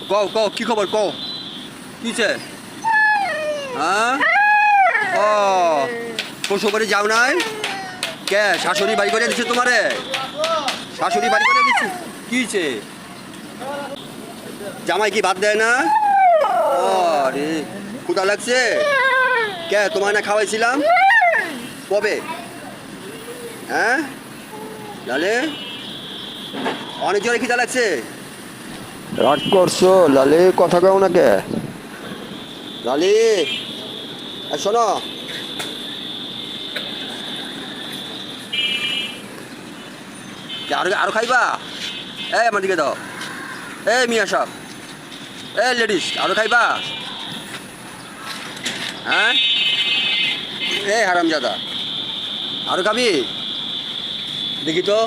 কও কও কি খবর কও কিছে হ্যাঁ ও শ্বশুর বাড়ি যাও নাই কে শাশুড়ি বাড়ি করে দিচ্ছে তোমারে শাশুড়ি বাড়ি করে দিচ্ছে কিছে জামাই কি ভাত দেয় না আরে ক্ষুধা লাগছে কে তোমায় না খাওয়াইছিলাম কবে হ্যাঁ লালে অনেক জোরে খিদা লাগছে রাগ করছো লালে কথা কাও না কে লালি শোনো আরো আরো খাইবা এই আমার দিকে দাও এই মিয়া সাহেব এই লেডিস আরো খাইবা হ্যাঁ এই হারামজাদা আরো খাবি দেখি তো